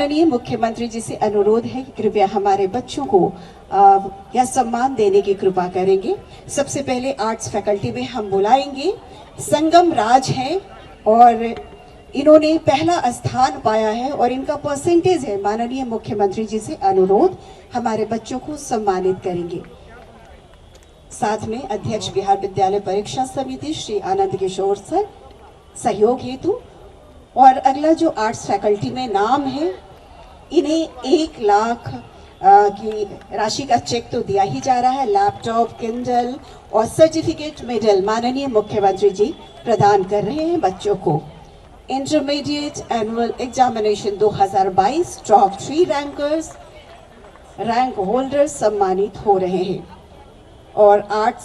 माननीय मुख्यमंत्री जी से अनुरोध है कि कृपया हमारे बच्चों को यह सम्मान देने की कृपा करेंगे। सबसे पहले आर्ट्स फैकल्टी में हम बुलाएंगे संगम राज हैं और इन्होंने पहला स्थान पाया है और इनका परसेंटेज है। माननीय मुख्यमंत्री जी से अनुरोध, हमारे बच्चों को सम्मानित करेंगे। साथ में अध्यक्ष बिहार विद्यालय परीक्षा समिति श्री आनंद किशोर सर सहयोग हेतु। और अगला जो आर्ट्स फैकल्टी में नाम है, इन्हें 1 लाख की राशि का चेक तो दिया ही जा रहा है। लैपटॉप, किंडल और सर्टिफिकेट मेडल माननीय मुख्यमंत्री जी प्रदान कर रहे हैं बच्चों को। Intermediate annual examination 2022 top 3 rankers, rank holders सम्मानित हो रहे हैं। और आर्ट्स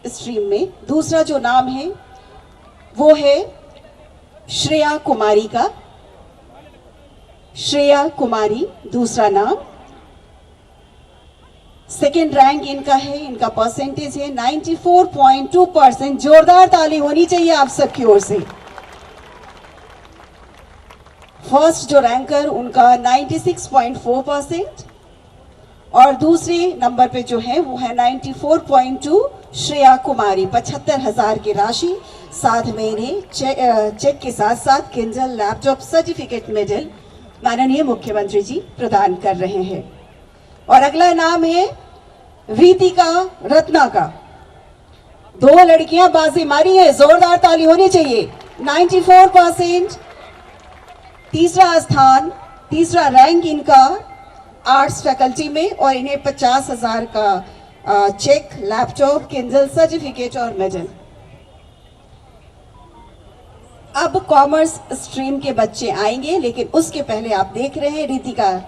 स्ट्रीम में दूसरा जो नाम है वो है श्रेया कुमारी का। श्रेया कुमारी दूसरा नाम, सेकेंड रैंक इनका है। इनका परसेंटेज है 94.2%। जोरदार ताली होनी चाहिए आप सबकी ओर से। फर्स्ट जो रैंकर उनका 96.4% और दूसरे नंबर पे जो है वो है 94.2 श्रेया कुमारी। 75,000 की राशि, साथ में इन्हें चेक के साथ साथ किंडल, लैपटॉप, सर्टिफिकेट मेडल माननीय मुख्यमंत्री जी प्रदान कर रहे हैं। और अगला नाम है रीतिका रत्ना का। 2 लड़कियां बाजी मारी है, जोरदार ताली होनी चाहिए। 94%, तीसरा स्थान, तीसरा रैंक इनका आर्ट्स फैकल्टी में और इन्हें 50,000 का चेक, लैपटॉप, किंडल, सर्टिफिकेट और मेडल। अब कॉमर्स स्ट्रीम के बच्चे आएंगे, लेकिन उसके पहले आप देख रहे हैं रीतिका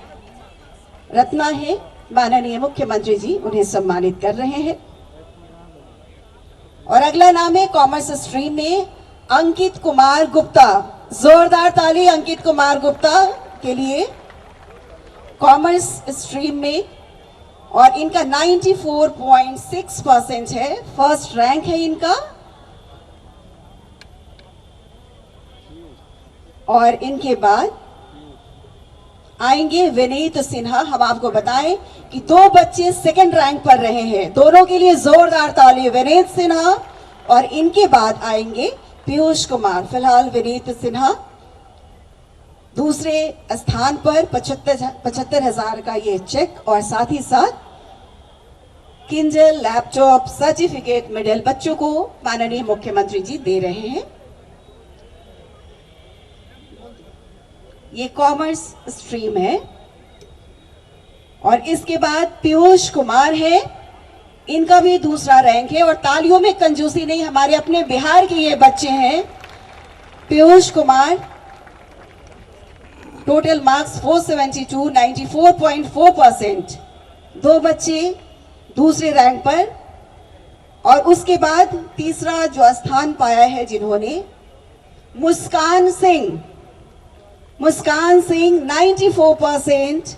रत्ना है, माननीय मुख्यमंत्री जी उन्हें सम्मानित कर रहे हैं। और अगला नाम है कॉमर्स स्ट्रीम में अंकित कुमार गुप्ता। जोरदार ताली अंकित कुमार गुप्ता के लिए। कॉमर्स स्ट्रीम में और इनका 94.6% है, फर्स्ट रैंक है इनका। और इनके बाद आएंगे विनीत सिन्हा। हम आपको बताएं कि 2 बच्चे सेकंड रैंक पर रहे हैं, दोनों के लिए जोरदार ताली। विनीत सिन्हा और इनके बाद आएंगे पीयूष कुमार। फिलहाल विनीत सिन्हा दूसरे स्थान पर 75,000 का ये चेक और साथ ही साथ किंडल, लैपटॉप, सर्टिफिकेट, मेडल बच्चों को माननीय मुख्यमंत्री जी दे रहे हैं। ये कॉमर्स स्ट्रीम है। और इसके बाद पीयूष कुमार है, इनका भी दूसरा रैंक है। और तालियों में कंजूसी नहीं, हमारे अपने बिहार के ये बच्चे हैं। Piyush Kumar, total marks 472, 94.4%। 2 बच्चे दूसरे रैंक पर। और उसके बाद तीसरा जो स्थान पाया है जिन्होंने, मुस्कान सिंह। मुस्कान सिंह 94%,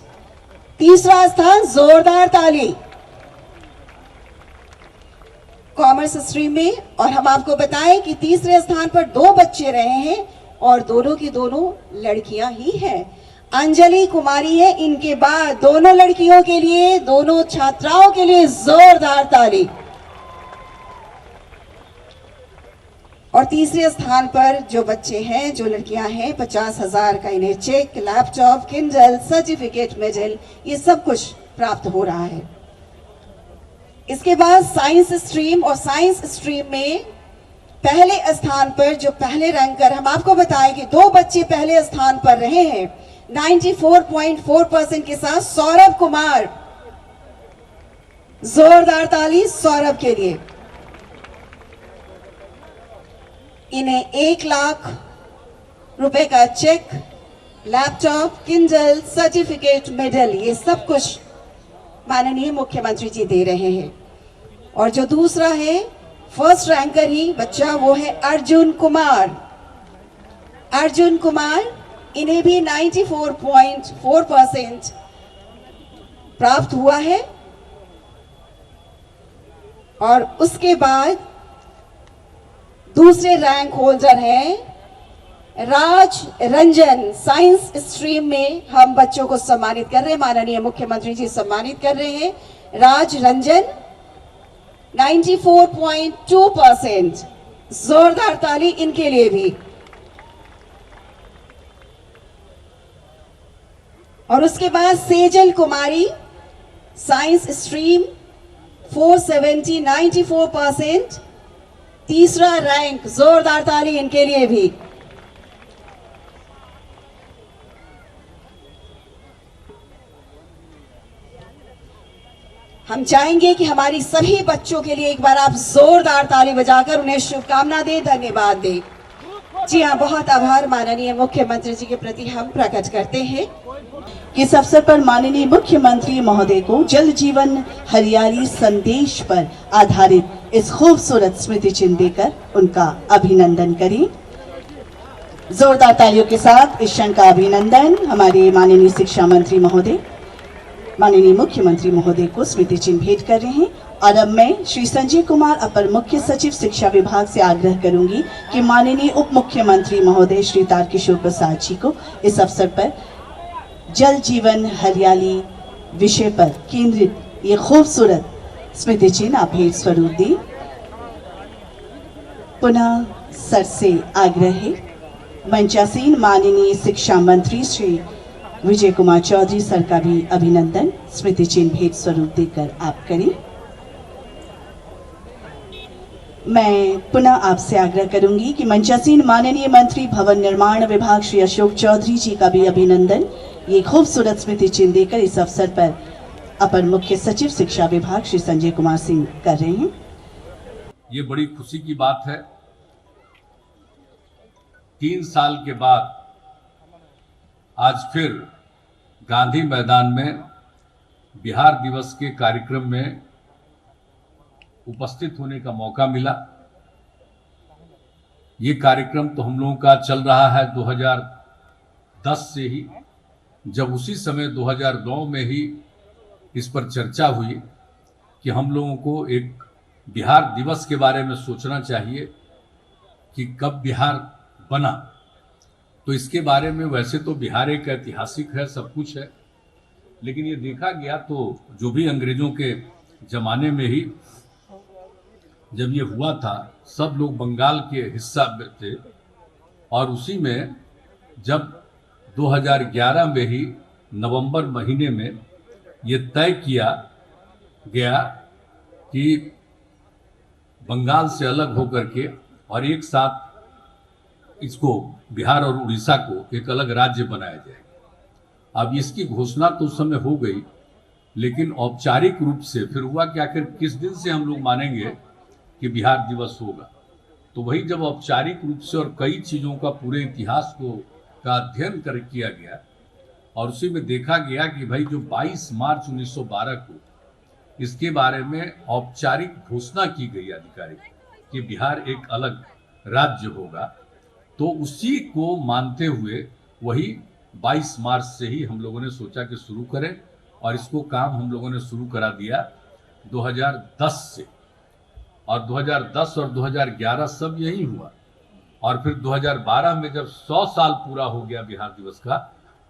तीसरा स्थान। जोरदार ताली कॉमर्स स्ट्रीम में। और हम आपको बताएं कि तीसरे स्थान पर 2 बच्चे रहे हैं और दोनों की दोनों लड़कियां ही हैं। अंजलि कुमारी है इनके बाद। दोनों लड़कियों के लिए, दोनों छात्राओं के लिए जोरदार ताली। और तीसरे स्थान पर जो बच्चे हैं, जो लड़कियां हैं, 50,000 का इन्हें cheque, laptop, Kindle, certificate, medal, ये सब कुछ प्राप्त हो रहा है। इसके बाद साइंस स्ट्रीम। और साइंस स्ट्रीम में पहले स्थान पर जो पहले रैंकर, हम आपको बताएं कि 2 बच्चे पहले स्थान पर रहे हैं 94.4% के साथ। सौरभ कुमार, जोरदार ताली सौरभ के लिए। इन्हें 1 लाख रुपए का cheque, laptop, Kindle, certificate, medal, ये सब कुछ माननीय मुख्यमंत्री जी दे रहे हैं। और जो दूसरा है फर्स्ट रैंकर ही बच्चा, वो है अर्जुन कुमार। अर्जुन कुमार, इन्हें भी 94.4% प्राप्त हुआ है। और उसके बाद दूसरे रैंक होल्डर हैं राज रंजन साइंस स्ट्रीम में हम बच्चों को सम्मानित कर रहे हैं। माननीय मुख्यमंत्री जी सम्मानित कर रहे हैं राज रंजन 94.2%। जोरदार ताली इनके लिए भी। और उसके बाद सेजल कुमारी साइंस स्ट्रीम 470 94%, तीसरा रैंक। जोरदार ताली इनके लिए भी। हम चाहेंगे कि हमारी सभी बच्चों के लिए एक बार आप जोरदार ताली बजाकर उन्हें शुभकामना दें, धन्यवाद दें। जी हाँ, बहुत आभार माननीय मुख्यमंत्री जी के प्रति हम प्रकट करते हैं। इस अवसर पर माननीय मुख्यमंत्री महोदय को जल जीवन हरियाली संदेश पर आधारित इस खूबसूरत स्मृति चिन्ह देकर उनका अभिनंदन करें। जोरदार तालियों के साथ इस क्षण का अभिनंदन हमारे माननीय शिक्षा मंत्री महोदय माननीय मुख्यमंत्री महोदय को स्मृति चिन्ह भेंट कर रहे हैं। और अब मैं श्री संजय कुमार अपर मुख्य सचिव शिक्षा विभाग से आग्रह करूंगी कि माननीय उप मुख्यमंत्री महोदय श्री तारकिशोर प्रसाद जी को इस अवसर पर जल जीवन हरियाली विषय पर केंद्रित ये खूबसूरत स्मृति चिन्ह आप भेंट स्वरूप दी। पुनः सर से आग्रह है मंचासीन माननीय शिक्षा मंत्री श्री विजय कुमार चौधरी सर का भी अभिनंदन स्मृति चिन्ह भेंट स्वरूप देकर आप करें। मैं पुनः आपसे आग्रह करूंगी कि मंचासीन माननीय मंत्री भवन निर्माण विभाग श्री अशोक चौधरी जी का भी अभिनंदन ये खूबसूरत स्मृति चिन्ह देकर इस अवसर पर अपर मुख्य सचिव शिक्षा विभाग श्री संजय कुमार सिंह कर रहे हैं। ये बड़ी खुशी की बात है। 3 साल के बाद आज फिर गांधी मैदान में बिहार दिवस के कार्यक्रम में उपस्थित होने का मौका मिला। ये कार्यक्रम तो हम लोगों का चल रहा है 2010 से ही, जब उसी समय 2009 में ही इस पर चर्चा हुई कि हम लोगों को एक बिहार दिवस के बारे में सोचना चाहिए कि कब बिहार बना। तो इसके बारे में वैसे तो बिहार एक ऐतिहासिक है, सब कुछ है, लेकिन ये देखा गया तो जो भी अंग्रेजों के ज़माने में ही जब ये हुआ था, सब लोग बंगाल के हिस्सा में थे। और उसी में जब 2011 में ही नवंबर महीने में ये तय किया गया कि बंगाल से अलग होकर के और एक साथ इसको बिहार और उड़ीसा को एक अलग राज्य बनाया जाएगा। अब इसकी घोषणा तो उस समय हो गई, लेकिन औपचारिक रूप से फिर हुआ कि आखिर किस दिन से हम लोग मानेंगे कि बिहार दिवस होगा। तो वही जब औपचारिक रूप से और कई चीज़ों का पूरे इतिहास का अध्ययन किया गया और उसी में देखा गया कि भाई जो 22 मार्च 1912 को इसके बारे में औपचारिक घोषणा की गई आधिकारिक कि बिहार एक अलग राज्य होगा, तो उसी को मानते हुए वही 22 मार्च से ही हम लोगों ने सोचा कि शुरू करें और इसको काम हम लोगों ने शुरू करा दिया 2010 से। और 2010 और 2011 सब यही हुआ। और फिर 2012 में जब 100 साल पूरा हो गया बिहार दिवस का,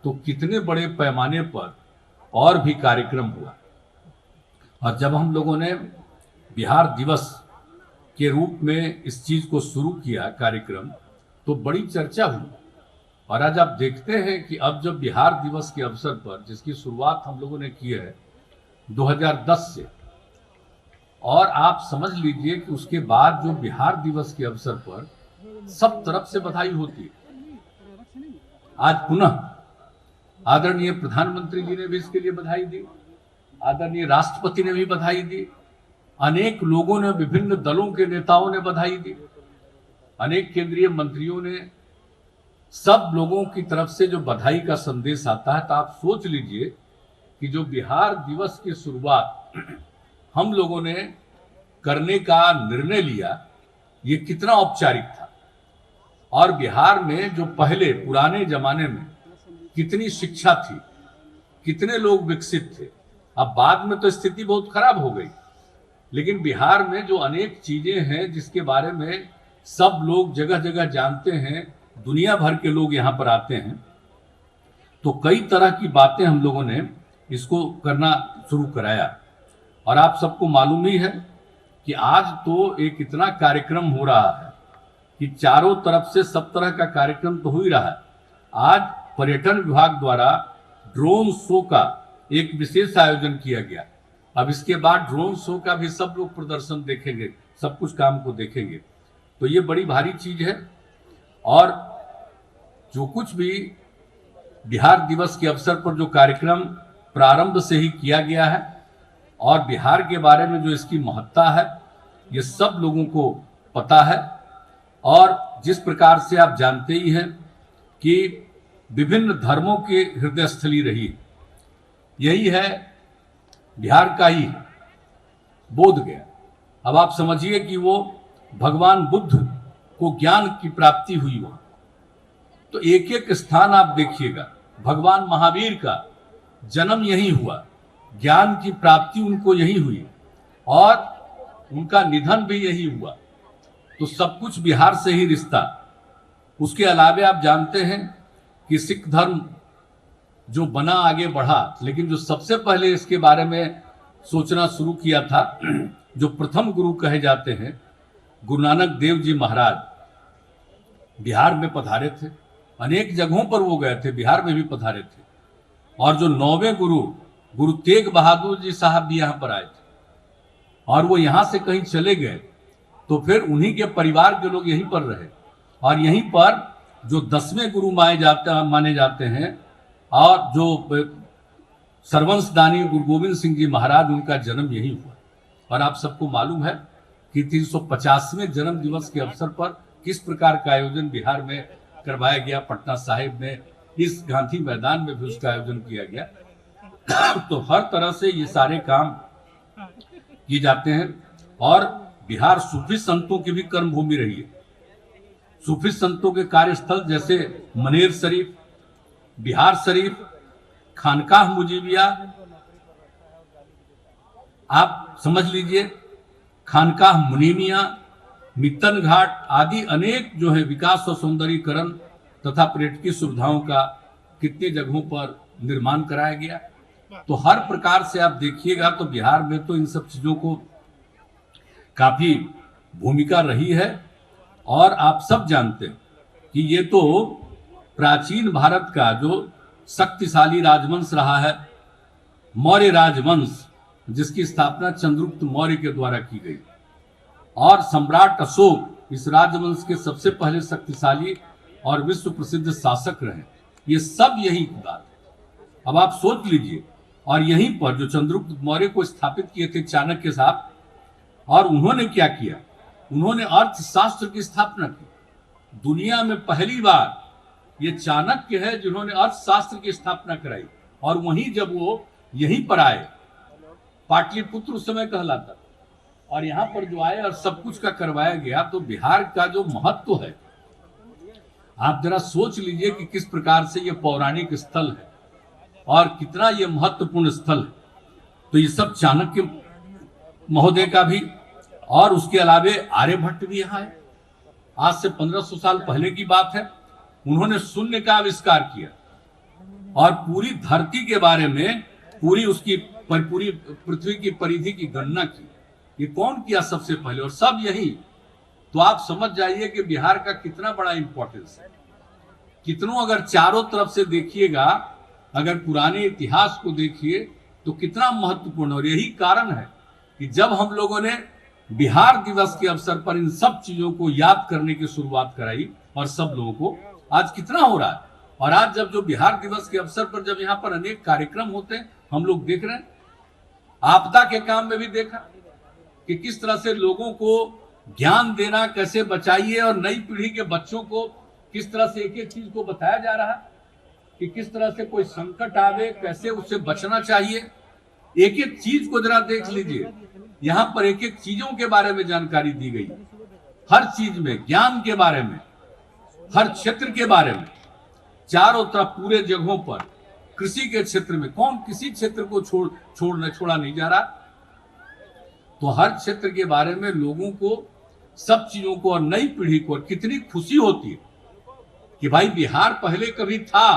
तो कितने बड़े पैमाने पर और भी कार्यक्रम हुआ। और जब हम लोगों ने बिहार दिवस के रूप में इस चीज़ को शुरू किया कार्यक्रम, तो बड़ी चर्चा हुई। और आज आप देखते हैं कि अब जब बिहार दिवस के अवसर पर, जिसकी शुरुआत हम लोगों ने की है 2010 से, और आप समझ लीजिए कि उसके बाद जो बिहार दिवस के अवसर पर सब तरफ से बधाई होती है। आज पुनः आदरणीय प्रधानमंत्री जी ने भी इसके लिए बधाई दी, आदरणीय राष्ट्रपति ने भी बधाई दी, अनेक लोगों ने, विभिन्न दलों के नेताओं ने बधाई दी, अनेक केंद्रीय मंत्रियों ने, सब लोगों की तरफ से जो बधाई का संदेश आता है। तो आप सोच लीजिए कि जो बिहार दिवस की शुरुआत हम लोगों ने करने का निर्णय लिया, ये कितना औपचारिक था। और बिहार में जो पहले पुराने जमाने में कितनी शिक्षा थी, कितने लोग विकसित थे। अब बाद में तो स्थिति बहुत खराब हो गई, लेकिन बिहार में जो अनेक चीजें हैं जिसके बारे में सब लोग जगह जगह जानते हैं दुनिया भर के लोग यहाँ पर आते हैं, तो कई तरह की बातें हम लोगों ने इसको करना शुरू कराया। और आप सबको मालूम ही है कि आज तो एक इतना कार्यक्रम हो रहा है कि चारों तरफ से सब तरह का कार्यक्रम तो हो ही रहा है। आज पर्यटन विभाग द्वारा ड्रोन शो का एक विशेष आयोजन किया गया। अब इसके बाद ड्रोन शो का भी सब लोग प्रदर्शन देखेंगे, सब कुछ काम को देखेंगे, तो ये बड़ी भारी चीज है। और जो कुछ भी बिहार दिवस के अवसर पर जो कार्यक्रम प्रारंभ से ही किया गया है और बिहार के बारे में जो इसकी महत्ता है, ये सब लोगों को पता है। और जिस प्रकार से आप जानते ही हैं कि विभिन्न धर्मों की हृदय स्थली रही है, यही है बिहार का ही बोध गया। अब आप समझिए कि वो भगवान बुद्ध को ज्ञान की प्राप्ति हुई वहां, तो एक एक स्थान आप देखिएगा, भगवान महावीर का जन्म यही हुआ, ज्ञान की प्राप्ति उनको यही हुई और उनका निधन भी यही हुआ। तो सब कुछ बिहार से ही रिश्ता। उसके अलावे आप जानते हैं कि सिख धर्म जो बना, आगे बढ़ा, लेकिन जो सबसे पहले इसके बारे में सोचना शुरू किया था, जो प्रथम गुरु कहे जाते हैं, गुरु नानक देव जी महाराज बिहार में पधारे थे। अनेक जगहों पर वो गए थे, बिहार में भी पधारे थे। और जो 9वें गुरु तेग बहादुर जी साहब भी यहाँ पर आए थे और वो यहाँ से कहीं चले गए, तो फिर उन्हीं के परिवार के लोग यहीं पर रहे। और यहीं पर जो 10वें गुरु माने जाते हैं और जो सर्वंशदानी गुरु गोविंद सिंह जी महाराज, उनका जन्म यही हुआ। और आप सबको मालूम है कि 350वें जन्म दिवस के अवसर पर किस प्रकार का आयोजन बिहार में करवाया गया। पटना साहिब में, इस गांधी मैदान में भी उसका आयोजन किया गया। तो हर तरह से ये सारे काम किए जाते हैं। और बिहार सूफी संतों की भी कर्म भूमि रही है। सूफी संतों के कार्यस्थल जैसे मनेर शरीफ, बिहार शरीफ, खानकाह मुजीबिया, आप समझ लीजिए, खानकाह मुनीमिया, मित्तन घाट आदि अनेक जो है विकास और सौंदर्यीकरण तथा पर्यटकीय सुविधाओं का कितने जगहों पर निर्माण कराया गया। तो हर प्रकार से आप देखिएगा तो बिहार में तो इन सब चीजों को काफी भूमिका रही है। और आप सब जानते हैं कि ये तो प्राचीन भारत का जो शक्तिशाली राजवंश रहा है, मौर्य राजवंश, जिसकी स्थापना चंद्रगुप्त मौर्य के द्वारा की गई। और सम्राट अशोक इस राजवंश के सबसे पहले शक्तिशाली और विश्व प्रसिद्ध शासक रहे। ये सब यही की बात है। अब आप सोच लीजिए, और यहीं पर जो चंद्रगुप्त मौर्य को स्थापित किए थे चाणक्य साहब, और उन्होंने क्या किया, उन्होंने अर्थशास्त्र की स्थापना की। दुनिया में पहली बार ये चाणक्य है जिन्होंने अर्थशास्त्र की स्थापना कराई। और वहीं जब वो यहीं पर आए, पाटलिपुत्र उस समय कहलाता, और यहाँ पर जो आए और सब कुछ का करवाया गया, तो बिहार का जो महत्व है, आप जरा सोच लीजिए कि किस प्रकार से ये पौराणिक स्थल है और कितना ये महत्वपूर्ण स्थल है। तो ये सब चाणक्य महोदय का भी, और उसके अलावे आर्यभट्ट भी यहाँ है। आज से 1500 साल पहले की बात है। उन्होंने शून्य का आविष्कार किया और पूरी धरती के बारे में, पूरी पृथ्वी की परिधि की गणना की। ये कौन किया सबसे पहले, और सब यही। तो आप समझ जाइए कि बिहार का कितना बड़ा इंपॉर्टेंस है। कितनों अगर चारों तरफ से देखिएगा, अगर पुराने इतिहास को देखिए तो कितना महत्वपूर्ण। और यही कारण है कि जब हम लोगों ने बिहार दिवस के अवसर पर इन सब चीजों को याद करने की शुरुआत कराई, और सब लोगों को आज कितना हो रहा है। और आज जब जो बिहार दिवस के अवसर पर जब यहाँ पर अनेक कार्यक्रम होते हैं, हम लोग देख रहे हैं। आपदा के काम में भी देखा कि किस तरह से लोगों को ज्ञान देना, कैसे बचाइए, और नई पीढ़ी के बच्चों को किस तरह से एक एक चीज को बताया जा रहा है कि किस तरह से कोई संकट आवे, कैसे उससे बचना चाहिए। एक एक चीज को जरा देख लीजिए, यहाँ पर एक एक चीजों के बारे में जानकारी दी गई। हर चीज में, ज्ञान के बारे में, हर क्षेत्र के बारे में, चारों तरफ पूरे जगहों पर, कृषि के क्षेत्र में कौन किसी क्षेत्र को छोड़ा नहीं जा रहा। तो हर क्षेत्र के बारे में लोगों को, सब चीजों को, और नई पीढ़ी को कितनी खुशी होती है कि भाई बिहार पहले कभी था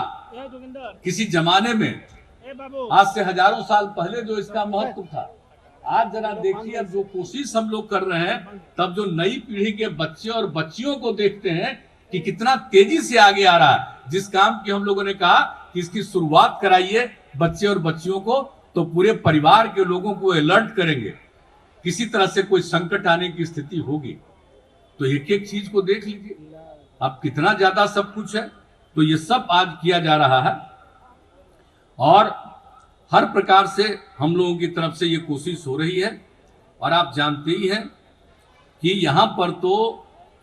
किसी जमाने में, आज से हजारों साल पहले जो इसका महत्व था। आज जरा देखिए, अब जो कोशिश हम लोग कर रहे हैं, तब जो नई पीढ़ी के बच्चे और बच्चियों को देखते हैं कि कितना तेजी से आगे आ रहा है। जिस काम की हम लोगों ने कहा कि इसकी शुरुआत कराइए बच्चे और बच्चियों को, तो पूरे परिवार के लोगों को अलर्ट करेंगे। किसी तरह से कोई संकट आने की स्थिति होगी तो एक एक चीज को देख लीजिए, अब कितना ज्यादा सब कुछ है। तो ये सब आज किया जा रहा है और हर प्रकार से हम लोगों की तरफ से ये कोशिश हो रही है। और आप जानते ही हैं कि यहाँ पर तो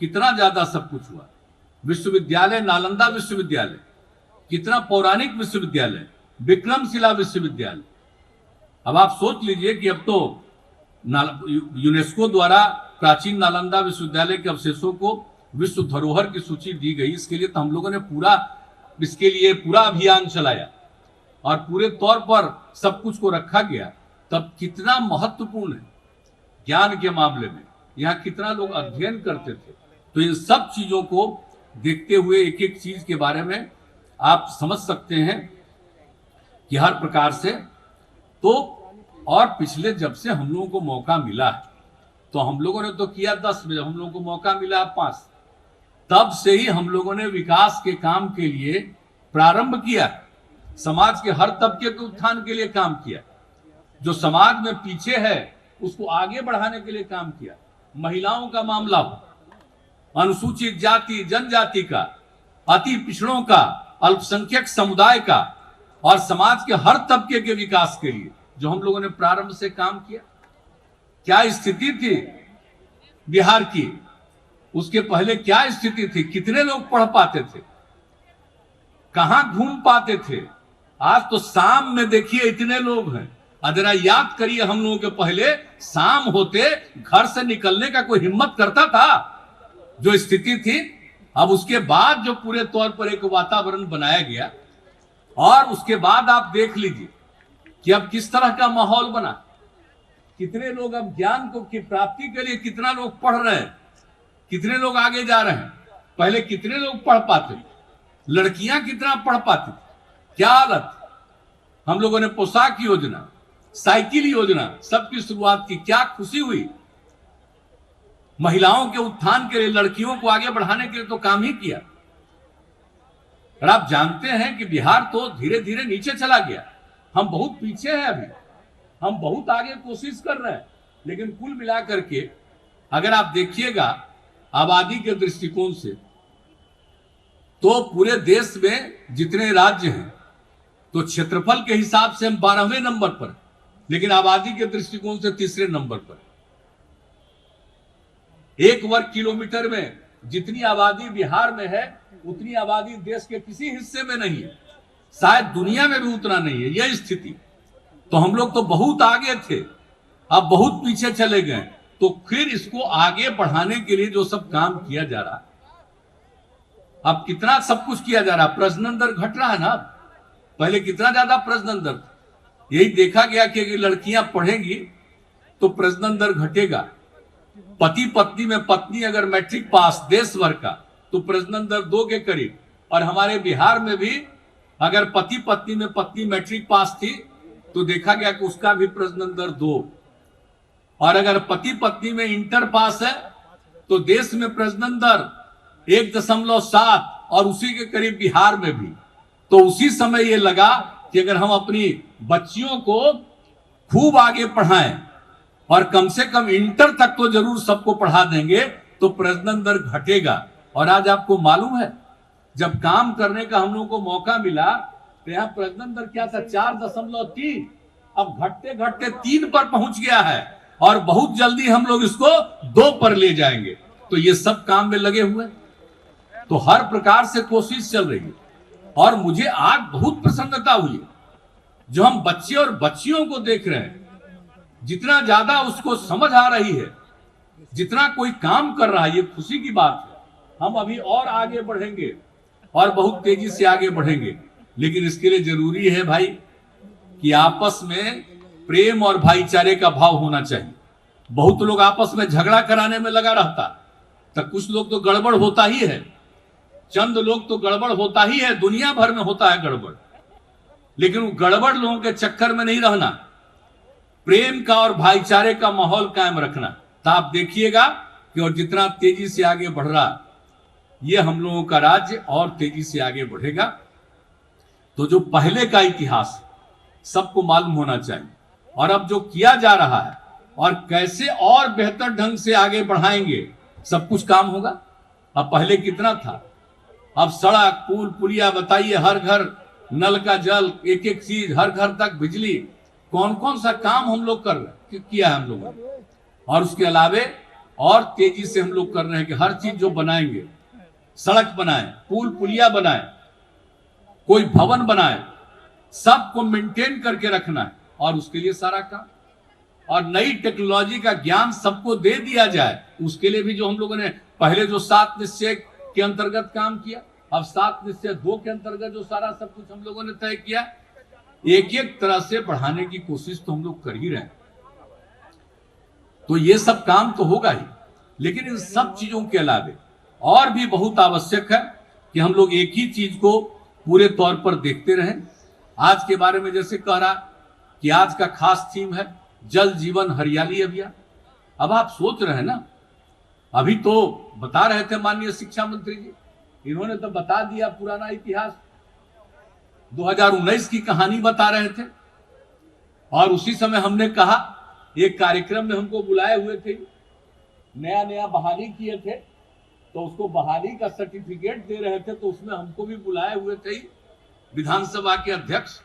कितना ज्यादा सब कुछ हुआ। विश्वविद्यालय, नालंदा विश्वविद्यालय, कितना पौराणिक विश्वविद्यालय, विक्रमशिला विश्वविद्यालय। अब आप सोच लीजिए कि अब तो यूनेस्को द्वारा प्राचीन नालंदा विश्वविद्यालय के अवशेषों को विश्व धरोहर की सूची दी गई। इसके लिए तो हम लोगों ने इसके लिए पूरा अभियान चलाया और पूरे तौर पर सब कुछ को रखा गया। तब कितना महत्वपूर्ण है ज्ञान के मामले में, यहाँ कितना लोग अध्ययन करते थे। तो इन सब चीजों को देखते हुए एक एक चीज के बारे में आप समझ सकते हैं कि हर प्रकार से तो। और पिछले जब से हम लोगों को मौका मिला है, तो हम लोगों ने तो किया 10 में, जब हम लोगों को मौका मिला 5, तब से ही हम लोगों ने विकास के काम के लिए प्रारंभ किया। समाज के हर तबके के उत्थान के लिए काम किया, जो समाज में पीछे है उसको आगे बढ़ाने के लिए काम किया। महिलाओं का मामला हो, अनुसूचित जाति जनजाति का, अति पिछड़ों का, अल्पसंख्यक समुदाय का और समाज के हर तबके के विकास के लिए जो हम लोगों ने प्रारंभ से काम किया। क्या स्थिति थी बिहार की, उसके पहले क्या स्थिति थी, कितने लोग पढ़ पाते थे, कहां घूम पाते थे। आज तो शाम में देखिए इतने लोग हैं। जरा याद करिए, हम लोगों के पहले शाम होते घर से निकलने का कोई हिम्मत करता था, जो स्थिति थी। अब उसके बाद जो पूरे तौर पर एक वातावरण बनाया गया, और उसके बाद आप देख लीजिए कि अब किस तरह का माहौल बना। कितने लोग अब ज्ञान को की प्राप्ति के लिए कितना लोग पढ़ रहे हैं, कितने लोग आगे जा रहे हैं। पहले कितने लोग पढ़ पाते, लड़कियां कितना पढ़ पाती, क्या हालत। हम लोगों ने पोशाक योजना, साइकिल योजना सबकी शुरुआत की, क्या खुशी हुई। महिलाओं के उत्थान के लिए, लड़कियों को आगे बढ़ाने के लिए तो काम ही किया। और आप जानते हैं कि बिहार तो धीरे धीरे नीचे चला गया। हम बहुत पीछे हैं, अभी हम बहुत आगे कोशिश कर रहे हैं। लेकिन कुल मिलाकर के अगर आप देखिएगा आबादी के दृष्टिकोण से, तो पूरे देश में जितने राज्य हैं, तो क्षेत्रफल के हिसाब से हम 12वें नंबर पर, लेकिन आबादी के दृष्टिकोण से 3रे नंबर पर। 1 वर्ग किलोमीटर में जितनी आबादी बिहार में है, उतनी आबादी देश के किसी हिस्से में नहीं है, शायद दुनिया में भी उतना नहीं है यह स्थिति। तो हम लोग तो बहुत आगे थे, अब बहुत पीछे चले गए। तो फिर इसको आगे बढ़ाने के लिए जो सब काम किया जा रहा है, अब कितना सब कुछ किया जा रहा है। प्रजनन दर घट रहा है ना, पहले कितना ज्यादा प्रजनन दर था। यही देखा गया कि अगर लड़कियां पढ़ेंगी तो प्रजनन दर घटेगा। पति पत्नी में पत्नी अगर मैट्रिक पास देश भर का, तो प्रजनन दर 2 के करीब। और हमारे बिहार में भी अगर पति पत्नी में पत्नी मैट्रिक पास थी, तो देखा गया कि उसका भी प्रजनन दर 2। और अगर पति पत्नी में इंटर पास है, तो देश में प्रजनन दर 1.7 और उसी के करीब बिहार में भी। तो उसी समय ये लगा कि अगर हम अपनी बच्चियों को खूब आगे पढ़ाएं और कम से कम इंटर तक तो जरूर सबको पढ़ा देंगे, तो प्रजनन दर घटेगा। और आज आपको मालूम है, जब काम करने का हम लोगों को मौका मिला, तो यहाँ प्रजनन दर क्या था, 4.3। अब घटते घटते 3 पर पहुंच गया है, और बहुत जल्दी हम लोग इसको 2 पर ले जाएंगे। तो ये सब काम में लगे हुए, तो हर प्रकार से कोशिश चल रही है। और मुझे आज बहुत प्रसन्नता हुई है, जो हम बच्चे और बच्चियों को देख रहे हैं, जितना ज्यादा उसको समझ आ रही है, जितना कोई काम कर रहा है, ये खुशी की बात है। हम अभी और आगे बढ़ेंगे और बहुत तेजी से आगे बढ़ेंगे, लेकिन इसके लिए जरूरी है भाई कि आपस में प्रेम और भाईचारे का भाव होना चाहिए। बहुत लोग आपस में झगड़ा कराने में लगा रहता, तो कुछ लोग तो गड़बड़ होता ही है। चंद लोग तो गड़बड़ होता ही है, दुनिया भर में होता है गड़बड़, लेकिन वो गड़बड़ लोगों के चक्कर में नहीं रहना, प्रेम का और भाईचारे का माहौल कायम रखना। तो आप देखिएगा कि और जितना तेजी से आगे बढ़ रहा ये हम लोगों का राज्य और तेजी से आगे बढ़ेगा। तो जो पहले का इतिहास सबको मालूम होना चाहिए और अब जो किया जा रहा है और कैसे और बेहतर ढंग से आगे बढ़ाएंगे, सब कुछ काम होगा। अब पहले कितना था, अब सड़क पुल पुलिया बताइए, हर घर नल का जल, एक एक चीज, हर घर तक बिजली, कौन कौन सा काम हम लोग कर रहे किया है हम लोगों ने। और उसके अलावे और तेजी से हम लोग कर रहे हैं कि हर चीज जो बनाएंगे, सड़क बनाए, पुल पुलिया बनाए, कोई भवन बनाए, सबको मेंटेन करके रखना है और उसके लिए सारा काम और नई टेक्नोलॉजी का ज्ञान सबको दे दिया जाए। उसके लिए भी जो हम लोगों ने पहले जो 7 निश्चय के अंतर्गत काम किया, अब 7 निश्चय 2 के अंतर्गत जो सारा सब कुछ हम लोगों ने तय किया, एक एक तरह से बढ़ाने की कोशिश तो हम लोग कर ही रहे हैं। तो ये सब काम तो होगा ही, लेकिन इन सब चीजों के अलावे और भी बहुत आवश्यक है कि हम लोग एक ही चीज को पूरे तौर पर देखते रहें। आज के बारे में जैसे कह रहा कि आज का खास थीम है जल जीवन हरियाली अभियान। अब आप सोच रहे हैं ना, अभी तो बता रहे थे माननीय शिक्षा मंत्री जी, इन्होंने तो बता दिया पुराना इतिहास, 2019 की कहानी बता रहे थे। और उसी समय हमने कहा, एक कार्यक्रम में हमको बुलाए हुए थे, नया नया बहाली किए थे, तो उसको बहाली का सर्टिफिकेट दे रहे थे, तो उसमें हमको भी बुलाए हुए थे विधानसभा के अध्यक्ष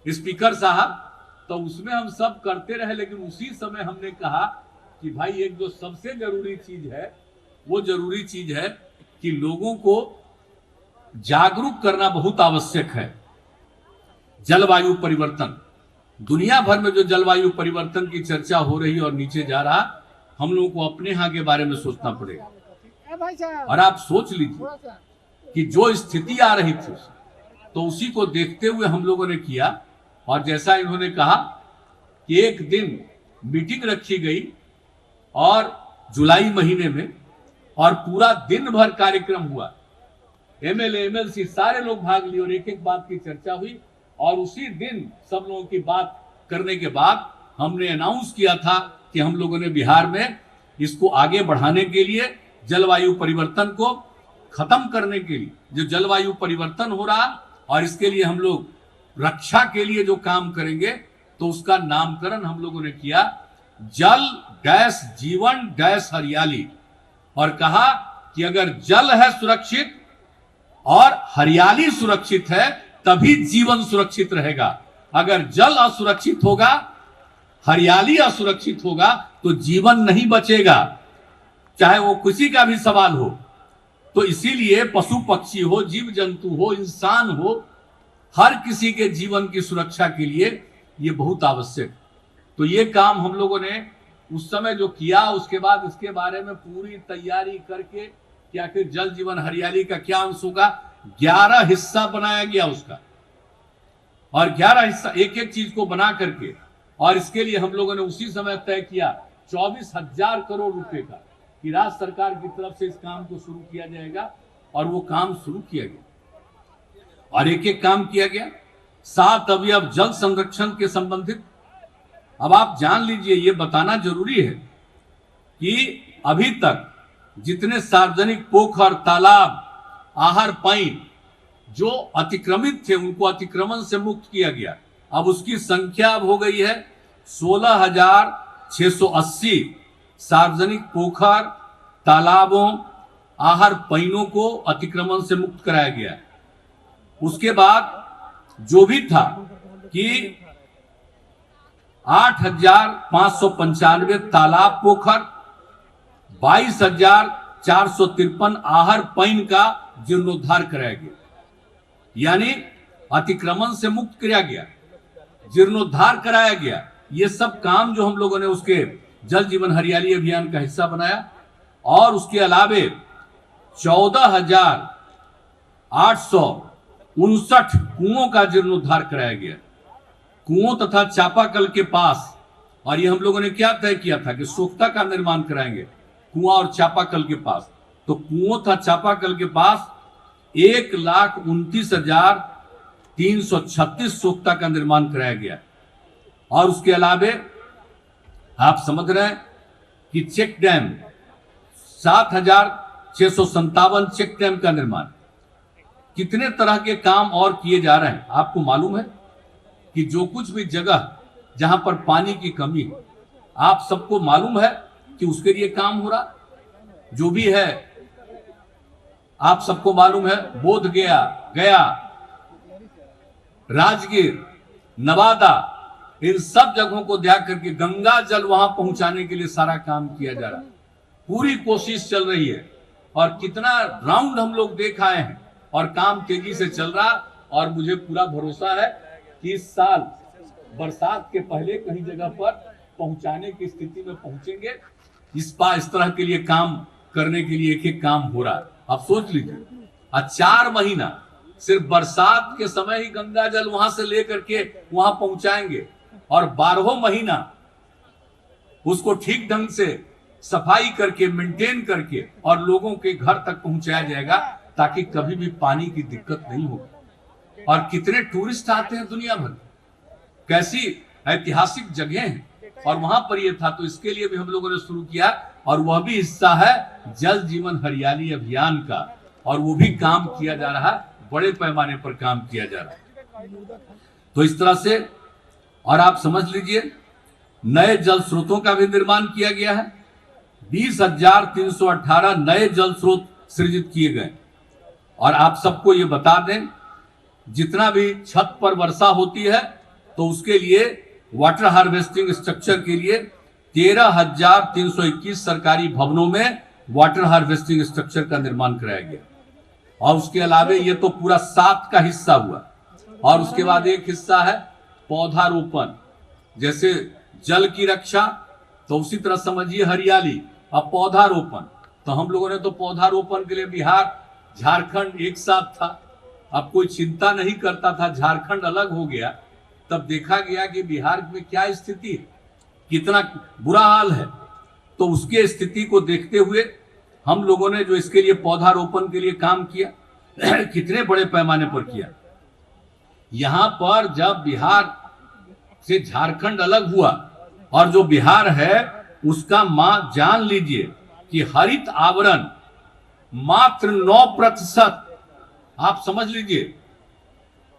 स्पीकर साहब। तो उसमें हम सब करते रहे, लेकिन उसी समय हमने कहा कि भाई एक जो सबसे जरूरी चीज है, वो जरूरी चीज है कि लोगों को जागरूक करना बहुत आवश्यक है। जलवायु परिवर्तन, दुनिया भर में जो जलवायु परिवर्तन की चर्चा हो रही और नीचे जा रहा, हम लोगों को अपने यहाँ के बारे में सोचना पड़ेगा। और आप सोच लीजिए कि जो स्थिति आ रही थी तो उसी को देखते हुए हम लोगों ने किया। और जैसा इन्होंने कहा कि एक दिन मीटिंग रखी गई और जुलाई महीने में, और पूरा दिन भर कार्यक्रम हुआ, एमएलए एमएलसी सारे लोग भाग लिए और एक एक बात की चर्चा हुई। और उसी दिन सब लोगों की बात करने के बाद हमने अनाउंस किया था कि हम लोगों ने बिहार में इसको आगे बढ़ाने के लिए, जलवायु परिवर्तन को खत्म करने के लिए, जो जलवायु परिवर्तन हो रहा और इसके लिए हम लोग रक्षा के लिए जो काम करेंगे, तो उसका नामकरण हम लोगों ने किया जल डैश जीवन डैश हरियाली। और कहा कि अगर जल है सुरक्षित और हरियाली सुरक्षित है तभी जीवन सुरक्षित रहेगा। अगर जल असुरक्षित होगा, हरियाली असुरक्षित होगा, तो जीवन नहीं बचेगा, चाहे वो किसी का भी सवाल हो। तो इसीलिए पशु पक्षी हो, जीव जंतु हो, इंसान हो, हर किसी के जीवन की सुरक्षा के लिए ये बहुत आवश्यक। तो ये काम हम लोगों ने उस समय जो किया, उसके बाद इसके बारे में पूरी तैयारी करके कि आखिर जल जीवन हरियाली का क्या अंश होगा, 11 हिस्सा बनाया गया उसका, और 11 हिस्सा एक एक चीज को बना करके, और इसके लिए हम लोगों ने उसी समय तय किया 24,000 करोड़ रुपए का कि राज्य सरकार की तरफ से इस काम को शुरू किया जाएगा। और वो काम शुरू किया गया और एक एक काम किया गया। 7 अवयव जल संरक्षण के संबंधित, अब आप जान लीजिए, ये बताना जरूरी है कि अभी तक जितने सार्वजनिक पोखर, तालाब, आहर, पईन जो अतिक्रमित थे, उनको अतिक्रमण से मुक्त किया गया। अब उसकी संख्या अब हो गई है 16,680 सार्वजनिक पोखर, तालाबों, आहर, पईनों को अतिक्रमण से मुक्त कराया गया। उसके बाद जो भी था कि 8,595 तालाब, पोखर, 22,453 आहर, पईन का जीर्णोद्धार कराया गया, यानी अतिक्रमण से मुक्त किया गया, जीर्णोद्धार कराया गया। ये सब काम जो हम लोगों ने उसके जल जीवन हरियाली अभियान का हिस्सा बनाया। और उसके अलावे 14,859 कुओं का जीर्णोद्धार कराया गया, कुओं तथा चापाकल के पास। और ये हम लोगों ने क्या तय किया था कि सोख्ता का निर्माण कराएंगे कुआं और चापाकल के पास। तो कुओं तथा चापाकल के पास 1,29,336 सोख्ता का निर्माण कराया गया। और उसके अलावे आप समझ रहे हैं कि चेक डैम 7,657 चेक डैम का निर्माण, कितने तरह के काम और किए जा रहे हैं। आपको मालूम है कि जो कुछ भी जगह जहां पर पानी की कमी है, आप सबको मालूम है कि उसके लिए काम हो रहा जो भी है। आप सबको मालूम है बोध गया, राजगीर, नवादा, इन सब जगहों को ध्यान करके गंगा जल वहां पहुंचाने के लिए सारा काम किया जा रहा है। पूरी कोशिश चल रही है और कितना राउंड हम लोग देख आए हैं और काम तेजी से चल रहा। और मुझे पूरा भरोसा है कि इस साल बरसात के पहले कहीं जगह पर पहुंचाने की स्थिति में पहुंचेंगे। इस तरह के लिए काम करने के लिए एक एक काम हो रहा है। आप सोच लीजिए, 4 महीना सिर्फ बरसात के समय ही गंगा जल वहां से लेकर के वहां पहुंचाएंगे और 12 महीना उसको ठीक ढंग से सफाई करके, मेंटेन करके और लोगों के घर तक पहुंचाया जाएगा ताकि कभी भी पानी की दिक्कत नहीं होगी। और कितने टूरिस्ट आते हैं दुनिया भर, कैसी ऐतिहासिक जगह है और वहां पर यह था। तो इसके लिए भी हम लोगों ने शुरू किया और वह भी हिस्सा है जल जीवन हरियाली अभियान का, और वो भी काम किया जा रहा है, बड़े पैमाने पर काम किया जा रहा है। तो इस तरह से, और आप समझ लीजिए, नए जल स्रोतों का भी निर्माण किया गया है। 20,318 नए जल स्रोत सृजित किए गए। और आप सबको ये बता दें, जितना भी छत पर वर्षा होती है तो उसके लिए वाटर हार्वेस्टिंग स्ट्रक्चर के लिए 13,321 सरकारी भवनों में वाटर हार्वेस्टिंग स्ट्रक्चर का निर्माण कराया गया। और उसके अलावे ये तो पूरा 7 का हिस्सा हुआ। और उसके बाद एक हिस्सा है पौधारोपण, जैसे जल की रक्षा तो उसी तरह समझिए हरियाली। अब पौधारोपण, तो हम लोगों ने तो पौधारोपण के लिए बिहार झारखंड एक साथ था। अब कोई चिंता नहीं करता था, झारखंड अलग हो गया, तब देखा गया कि बिहार में क्या स्थिति है, कितना बुरा हाल है। तो उसके स्थिति को देखते हुए हम लोगों ने जो इसके लिए पौधारोपण के लिए काम किया, कितने बड़े पैमाने पर किया। यहां पर जब बिहार से झारखंड अलग हुआ और जो बिहार है उसका जान लीजिए कि हरित आवरण मात्र 9%, आप समझ लीजिए।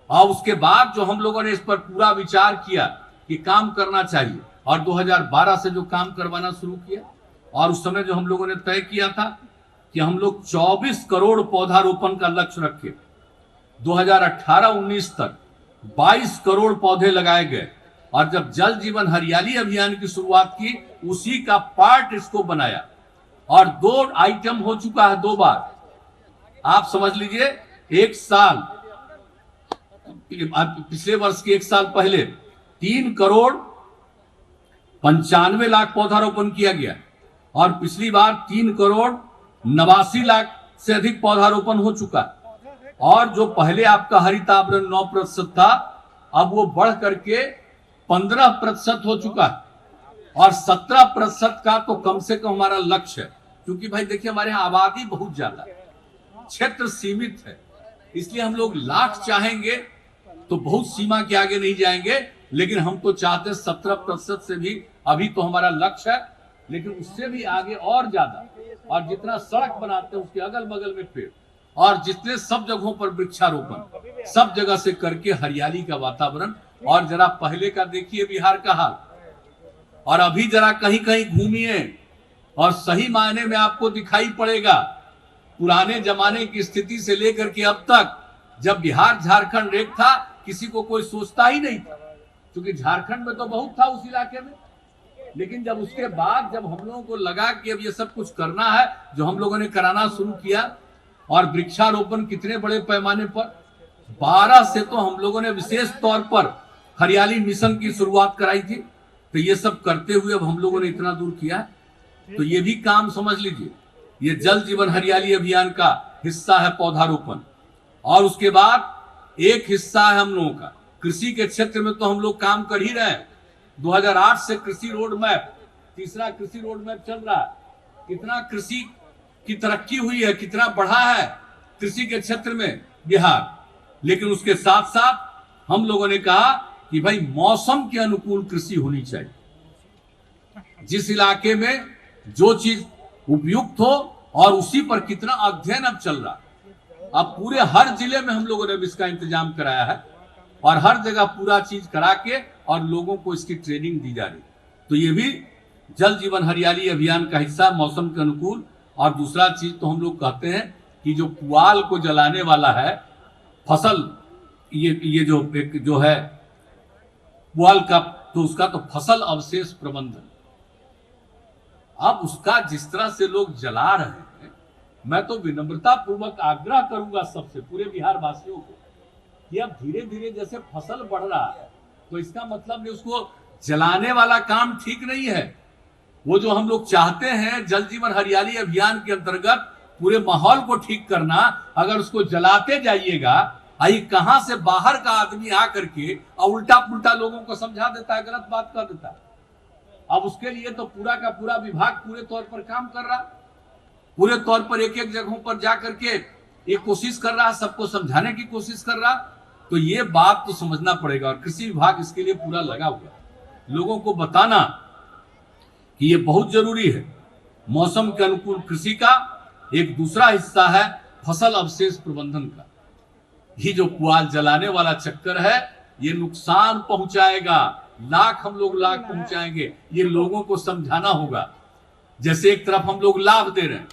और उसके बाद जो हम लोगों ने इस पर पूरा विचार किया कि काम करना चाहिए, और 2012 से जो काम करवाना शुरू किया, और उस समय जो हम लोगों ने तय किया था कि हम लोग 24 करोड़ पौधारोपण का लक्ष्य रखे। 2018-19 तक 22 करोड़ पौधे लगाए गए। और जब जल जीवन हरियाली अभियान की शुरुआत की, उसी का पार्ट इसको बनाया। और 2 आइटम हो चुका है, 2 बार। आप समझ लीजिए, एक साल, पिछले वर्ष के एक साल पहले 3 करोड़ 95 लाख पौधारोपण किया गया, और पिछली बार 3 करोड़ 89 लाख से अधिक पौधारोपण हो चुका। और जो पहले आपका हरित आवरण 9% था, अब वो बढ़ करके 15% हो चुका है। और 17% का तो कम से कम हमारा लक्ष्य है, क्योंकि भाई देखिए हमारे यहाँ आबादी बहुत ज्यादा है, क्षेत्र सीमित है, इसलिए हम लोग लाख चाहेंगे तो बहुत सीमा के आगे नहीं जाएंगे। लेकिन हम तो चाहते 17% से भी, अभी तो हमारा लक्ष्य है, लेकिन उससे भी आगे और ज्यादा। और जितना सड़क बनाते हैं उसके अगल बगल में पेड़, और जितने सब जगहों पर वृक्षारोपण, सब जगह से करके हरियाली का वातावरण। और जरा पहले का देखिए बिहार का हाल, और अभी जरा कहीं कहीं घूमिए और सही मायने में आपको दिखाई पड़ेगा पुराने जमाने की स्थिति से लेकर के अब तक। जब बिहार झारखंड एक था, किसी को कोई सोचता ही नहीं था, क्योंकि झारखंड में तो बहुत था उस इलाके में। लेकिन जब उसके बाद जब हम लोगों को लगा कि अब ये सब कुछ करना है, जो हम लोगों ने कराना शुरू किया, और वृक्षारोपण कितने बड़े पैमाने पर, 12 से तो हम लोगों ने विशेष तौर पर हरियाली मिशन की शुरुआत कराई थी। तो ये सब करते हुए अब हम लोगों ने इतना दूर किया। तो ये भी काम समझ लीजिए, ये जल जीवन हरियाली अभियान का हिस्सा है पौधारोपण। और उसके बाद एक हिस्सा है हम लोगों का कृषि के क्षेत्र में, तो हम लोग काम कर ही रहे हैं। 2008 से कृषि रोड मैप, तीसरा कृषि रोड मैप चल रहा है। कितना कृषि की तरक्की हुई है, कितना बढ़ा है। कृषि के क्षेत्र में बिहार, लेकिन उसके साथ साथ हम लोगों ने कहा कि भाई मौसम के अनुकूल कृषि होनी चाहिए। जिस इलाके में जो चीज उपयुक्त हो और उसी पर कितना अध्ययन अब चल रहा है। अब पूरे हर जिले में हम लोगों ने इसका इंतजाम कराया है और हर जगह पूरा चीज करा के और लोगों को इसकी ट्रेनिंग दी जा रही। तो ये भी जल जीवन हरियाली अभियान का हिस्सा, मौसम के अनुकूल। और दूसरा चीज तो हम लोग कहते हैं कि जो पुआल को जलाने वाला है फसल, ये जो है पुआल का, तो उसका तो फसल अवशेष प्रबंधन। अब उसका जिस तरह से लोग जला रहे हैं, मैं तो विनम्रता पूर्वक आग्रह करूंगा सबसे, पूरे बिहार वासियों को, कि अब धीरे धीरे जैसे फसल बढ़ रहा है तो इसका मतलब नहीं उसको जलाने वाला काम ठीक नहीं है। वो जो हम लोग चाहते हैं जल जीवन हरियाली अभियान के अंतर्गत पूरे माहौल को ठीक करना, अगर उसको जलाते जाइएगा, आई कहां से बाहर का आदमी आकर के और उल्टा पुल्टा लोगों को समझा देता है, गलत बात कर देता है। अब उसके लिए तो पूरा का पूरा विभाग पूरे तौर पर काम कर रहा, पूरे तौर पर एक एक जगहों पर जाकर के एक कोशिश कर रहा, सबको समझाने की कोशिश कर रहा। तो ये बात तो समझना पड़ेगा और कृषि विभाग इसके लिए पूरा लगा हुआ, लोगों को बताना कि ये बहुत जरूरी है। मौसम के अनुकूल कृषि का एक दूसरा हिस्सा है फसल अवशेष प्रबंधन का। ये जो पुआल जलाने वाला चक्कर है, ये नुकसान पहुंचाएगा, हम लोग लाख पहुंचाएंगे। ये लोगों को समझाना होगा। जैसे एक तरफ हम लोग लाभ दे रहे हैं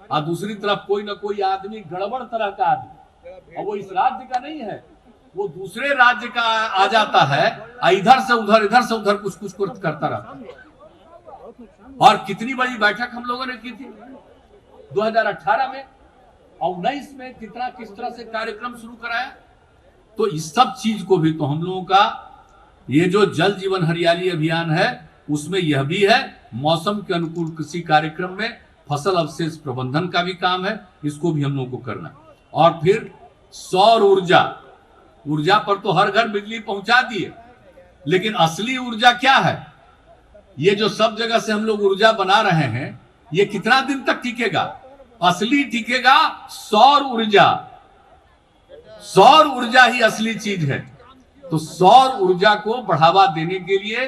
और दूसरी तरफ कोई ना कोई आदमी, गड़बड़ तरह का आदमी, और वो इस राज्य का नहीं है, वो दूसरे राज्य का आ जाता है, इधर से उधर कुछ करता रहता है। और कितनी बड़ी बैठक हम लोगों ने की थी 2018 में और 19 में, किस तरह से कार्यक्रम शुरू कराया। तो इस सब चीज को भी तो हम लोगों का ये जो जल जीवन हरियाली अभियान है उसमें यह भी है, मौसम के अनुकूल कृषि कार्यक्रम में फसल अवशेष प्रबंधन का भी काम है, इसको भी हम लोगों को करना। और फिर सौर ऊर्जा पर तो हर घर बिजली पहुंचा दिए, लेकिन असली ऊर्जा क्या है? ये जो सब जगह से हम लोग ऊर्जा बना रहे हैं, ये कितना दिन तक टिकेगा? असली टिकेगा सौर ऊर्जा। सौर ऊर्जा ही असली चीज है। तो सौर ऊर्जा को बढ़ावा देने के लिए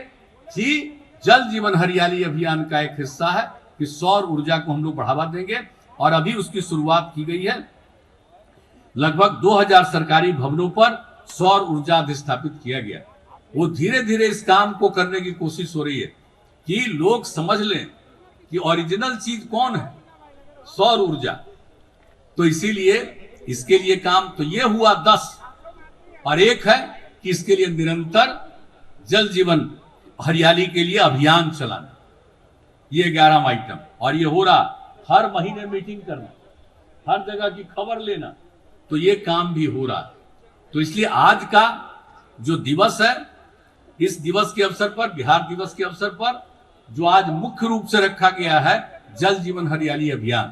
ही जल जीवन हरियाली अभियान का एक हिस्सा है कि सौर ऊर्जा को हम लोग बढ़ावा देंगे। और अभी उसकी शुरुआत की गई है। लगभग 2000 सरकारी भवनों पर सौर ऊर्जा अधिस्थापित किया गया। वो धीरे धीरे इस काम को करने की कोशिश हो रही है कि लोग समझ लें कि ओरिजिनल चीज कौन है, सौर ऊर्जा। तो इसीलिए इसके लिए काम तो ये हुआ 10, और एक है कि इसके लिए निरंतर जल जीवन हरियाली के लिए अभियान चलाना, ये 11वां आइटम। और ये हो रहा, हर महीने मीटिंग करना, हर जगह की खबर लेना, तो ये काम भी हो रहा है। तो इसलिए आज का जो दिवस है, इस दिवस के अवसर पर, बिहार दिवस के अवसर पर, जो आज मुख्य रूप से रखा गया है जल जीवन हरियाली अभियान।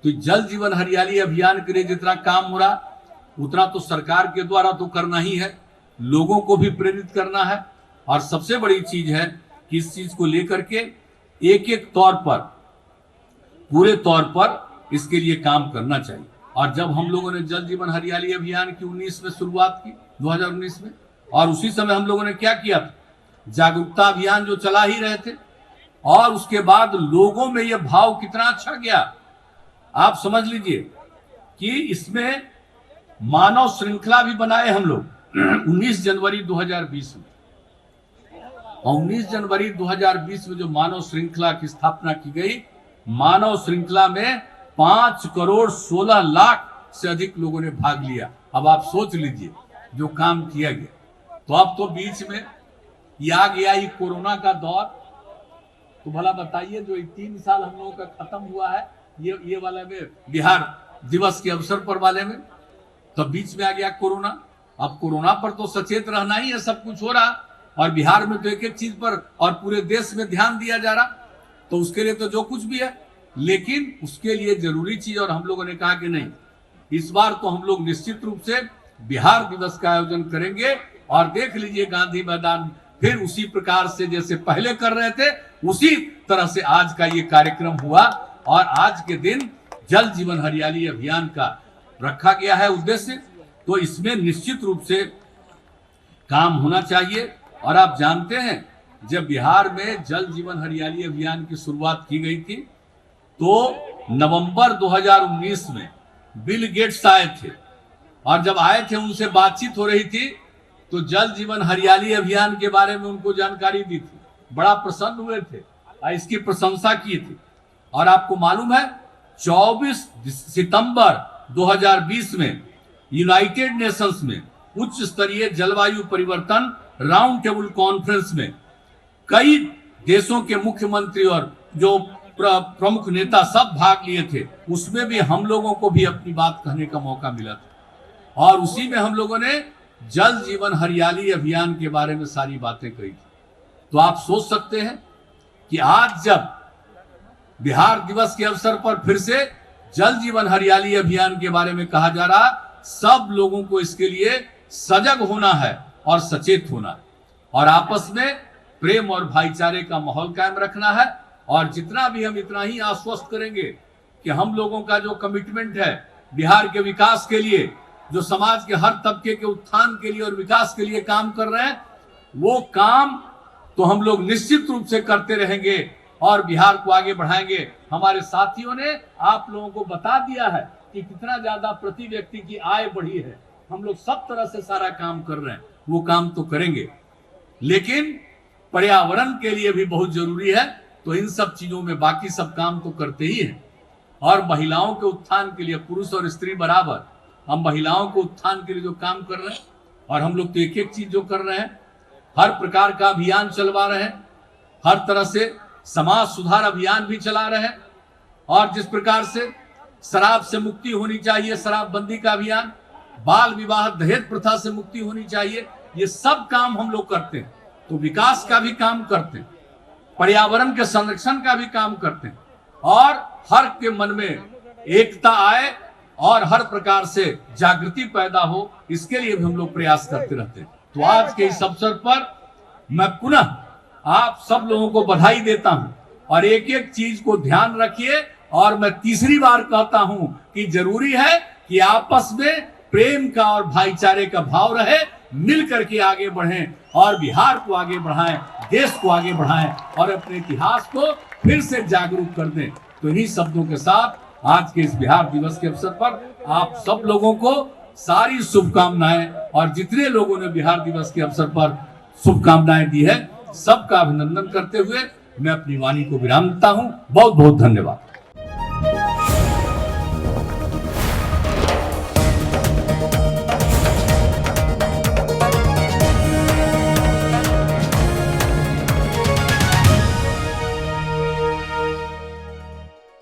तो जल जीवन हरियाली अभियान के लिए जितना काम हो रहा उतना तो सरकार के द्वारा तो करना ही है, लोगों को भी प्रेरित करना है। और सबसे बड़ी चीज है कि इस चीज को लेकर के एक एक तौर पर, पूरे तौर पर इसके लिए काम करना चाहिए। और जब हम लोगों ने जल जीवन हरियाली अभियान की 19 में शुरुआत की, 2019 में, और उसी समय हम लोगों ने क्या किया था, जागरूकता अभियान जो चला ही रहे थे, और उसके बाद लोगों में यह भाव कितना अच्छा गया। आप समझ लीजिए कि इसमें मानव श्रृंखला भी बनाए हम लोग 19 जनवरी 2020 में। और 19 जनवरी 2020 में जो मानव श्रृंखला की स्थापना की गई, मानव श्रृंखला में 5 करोड़ 16 लाख से अधिक लोगों ने भाग लिया। अब आप सोच लीजिए जो काम किया गया। तो अब तो बीच में ये आ गया ये कोरोना का दौर। तो भला बताइए, जो 3 साल हम लोगों का खत्म हुआ है ये वाला में, बिहार दिवस के अवसर पर वाले में, तो बीच में आ गया कोरोना। अब कोरोना पर तो सचेत रहना ही है, सब कुछ हो रहा, और बिहार में तो एक एक चीज पर और पूरे देश में ध्यान दिया जा रहा। तो उसके लिए तो जो कुछ भी है, लेकिन उसके लिए जरूरी चीज, और हम लोगों ने कहा कि नहीं, इस बार तो हम लोग निश्चित रूप से बिहार दिवस का आयोजन करेंगे। और देख लीजिए गांधी मैदान फिर उसी प्रकार से जैसे पहले कर रहे थे, उसी तरह से आज का ये कार्यक्रम हुआ। और आज के दिन जल जीवन हरियाली अभियान का रखा गया है उद्देश्य, तो इसमें निश्चित रूप से काम होना चाहिए। और आप जानते हैं, जब बिहार में जल जीवन हरियाली अभियान की शुरुआत की गई थी तो नवंबर 2019 में बिल गेट्स आए थे, और जब आए थे उनसे बातचीत हो रही थी तो जल जीवन हरियाली अभियान के बारे में उनको जानकारी दी थी, बड़ा प्रसन्न हुए थे और इसकी प्रशंसा की थी। और आपको मालूम है 24 सितंबर 2020 में यूनाइटेड नेशंस में उच्च स्तरीय जलवायु परिवर्तन राउंड टेबल कॉन्फ्रेंस में कई देशों के मुख्यमंत्री और जो प्रमुख नेता सब भाग लिए थे, उसमें भी हम लोगों को भी अपनी बात कहने का मौका मिला था और उसी में हम लोगों ने जल जीवन हरियाली अभियान के बारे में सारी बातें कही थी। तो आप सोच सकते हैं कि आज जब बिहार दिवस के अवसर पर फिर से जल जीवन हरियाली अभियान के बारे में कहा जा रहा, सब लोगों को इसके लिए सजग होना है और सचेत होना है और आपस में प्रेम और भाईचारे का माहौल कायम रखना है। और जितना भी हम इतना ही आश्वस्त करेंगे कि हम लोगों का जो कमिटमेंट है बिहार के विकास के लिए, जो समाज के हर तबके के उत्थान के लिए और विकास के लिए काम कर रहे हैं, वो काम तो हम लोग निश्चित रूप से करते रहेंगे और बिहार को आगे बढ़ाएंगे। हमारे साथियों ने आप लोगों को बता दिया है कि कितना ज्यादा प्रति व्यक्ति की आय बढ़ी है। हम लोग सब तरह से सारा काम कर रहे हैं, वो काम तो करेंगे, लेकिन पर्यावरण के लिए भी बहुत जरूरी है। तो इन सब चीजों में बाकी सब काम तो करते ही हैं। और महिलाओं के उत्थान के लिए, पुरुष और स्त्री बराबर, हम महिलाओं के उत्थान के लिए जो काम कर रहे हैं, और हम लोग तो एक एक चीज जो कर रहे हैं, हर प्रकार का अभियान चलवा रहे हैं, हर तरह से समाज सुधार अभियान भी चला रहे हैं। और जिस प्रकार से शराब से मुक्ति होनी चाहिए, शराबबंदी का अभियान, बाल विवाह दहेज प्रथा से मुक्ति होनी चाहिए, ये सब काम हम लोग करते हैं। तो विकास का भी काम करते हैं, पर्यावरण के संरक्षण का भी काम करते हैं और हर के मन में एकता आए और हर प्रकार से जागृति पैदा हो, इसके लिए भी हम लोग प्रयास करते रहते हैं। तो आज के इस अवसर पर मैं पुनः आप सब लोगों को बधाई देता हूं और एक एक चीज को ध्यान रखिए। और मैं तीसरी बार कहता हूं कि जरूरी है कि आपस में प्रेम का और भाईचारे का भाव रहे, मिल करके आगे बढ़ें और बिहार को आगे बढ़ाएं, देश को आगे बढ़ाएं और अपने इतिहास को फिर से जागरूक कर दें। तो इन्हीं शब्दों के साथ आज के इस बिहार दिवस के अवसर पर आप सब लोगों को सारी शुभकामनाएं, और जितने लोगों ने बिहार दिवस के अवसर पर शुभकामनाएं दी है, सबका अभिनंदन करते हुए मैं अपनी वाणी को विराम देता हूं। बहुत बहुत धन्यवाद।